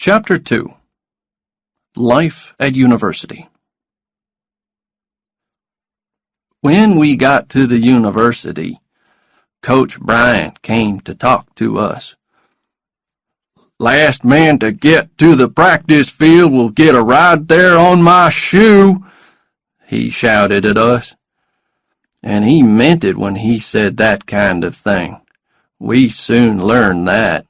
Chapter 2. Life at University. When we got to the university, Coach Bryant came to talk to us. "Last man to get to the practice field will get a ride there on my shoe," he shouted at us. And he meant it when he said that kind of thing. We soon learned that.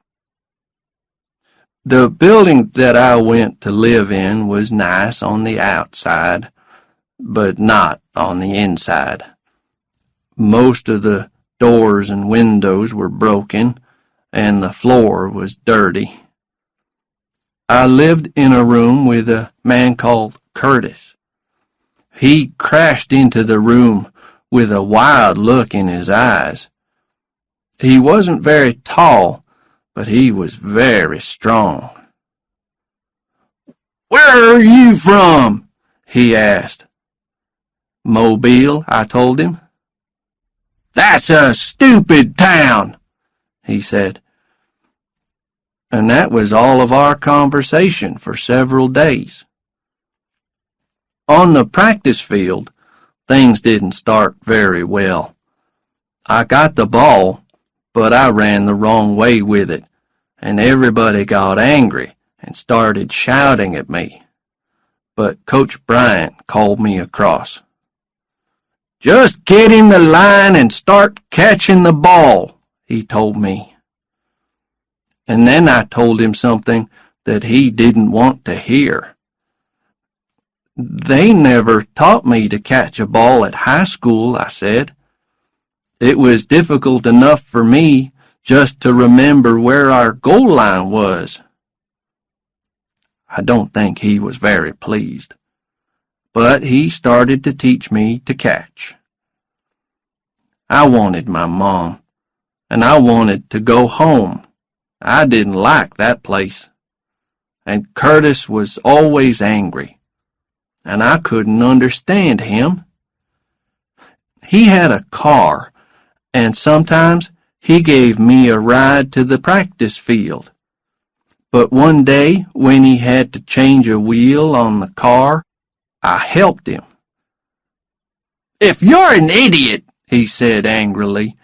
The building that I went to live in was nice on the outside, but not on the inside. Most of the doors and windows were broken, and the floor was dirty. I lived in a room with a man called Curtis. He crashed into the room with a wild look in his eyes. He wasn't very tall, but he was very strong. "Where are you from?" he asked. "Mobile," I told him. "That's a stupid town," he said. And that was all of our conversation for several days. On the practice field, things didn't start very well. I got the ball, but I ran the wrong way with it, and everybody got angry and started shouting at me. But Coach Bryant called me across. "Just get in the line and start catching the ball," he told me. And then I told him something that he didn't want to hear. "They never taught me to catch a ball at high school," I said. "It was difficult enough for me just to remember where our goal line was." I don't think he was very pleased, but he started to teach me to catch. I wanted my mom, and I wanted to go home. I didn't like that place, and Curtis was always angry, and I couldn't understand him. He had a car, and sometimes he gave me a ride to the practice field. But one day, when he had to change a wheel on the car, I helped him. "If you're an idiot," he said angrily,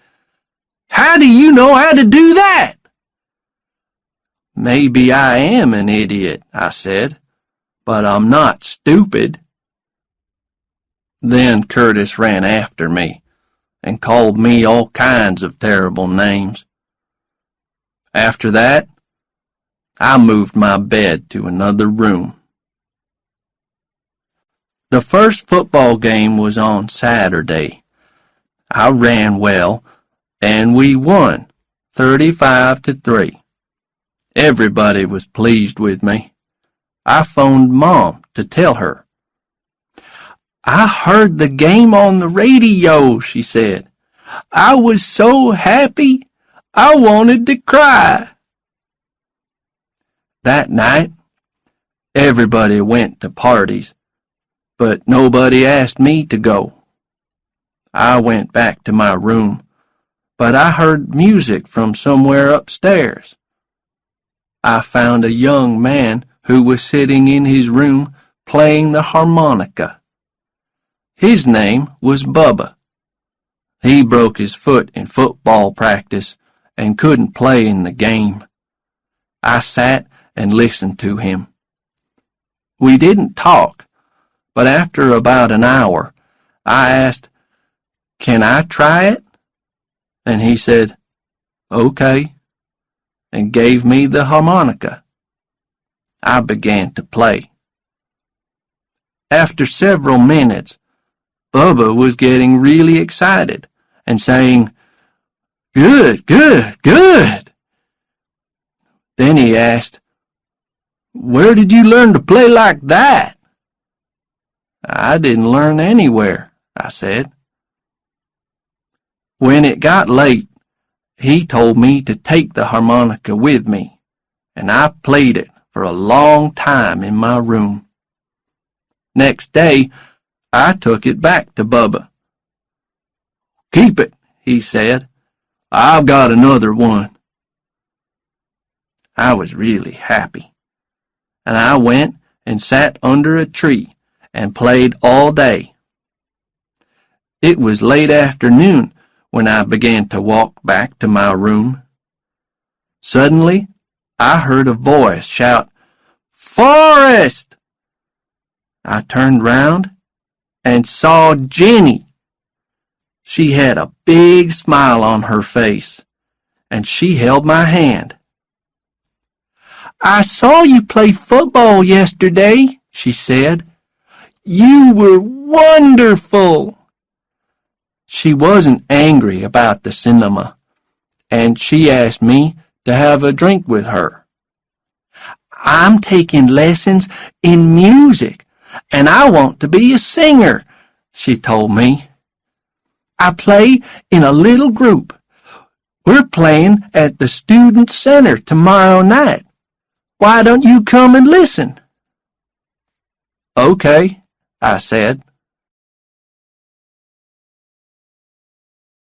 "how do you know how to do that?" "Maybe I am an idiot," I said, "but I'm not stupid." Then Curtis ran after me and called me all kinds of terrible names. After that, I moved my bed to another room. The first football game was on Saturday. I ran well, and we won 35-3. Everybody was pleased with me. I phoned Mom to tell her. "I heard the game on the radio," she said. "I was so happy, I wanted to cry." That night, everybody went to parties, but nobody asked me to go. I went back to my room, but I heard music from somewhere upstairs. I found a young man who was sitting in his room playing the harmonica. His name was Bubba. He broke his foot in football practice and couldn't play in the game. I sat and listened to him. We didn't talk, but after about an hour, I asked, "Can I try it?" And he said, "Okay," and gave me the harmonica. I began to play. After several minutes, Bubba was getting really excited and saying, "Good, good, good." Then he asked, "Where did you learn to play like that?" "I didn't learn anywhere," I said. When it got late, he told me to take the harmonica with me, and I played it for a long time in my room. Next day, I took it back to Bubba. "Keep it," he said. "I've got another one." I was really happy. and I went and sat under a tree and played all day. It was late afternoon when I began to walk back to my room. Suddenly, I heard a voice shout, "Forrest!" I turned round and saw Jenny. She had a big smile on her face, and she held my hand. "I saw you play football yesterday," she said. "You were wonderful." She wasn't angry about the cinema, and she asked me to have a drink with her. "I'm taking lessons in music, and I want to be a singer," she told me. "I play in a little group. We're playing at the Student Center tomorrow night. Why don't you come and listen?" "Okay," I said.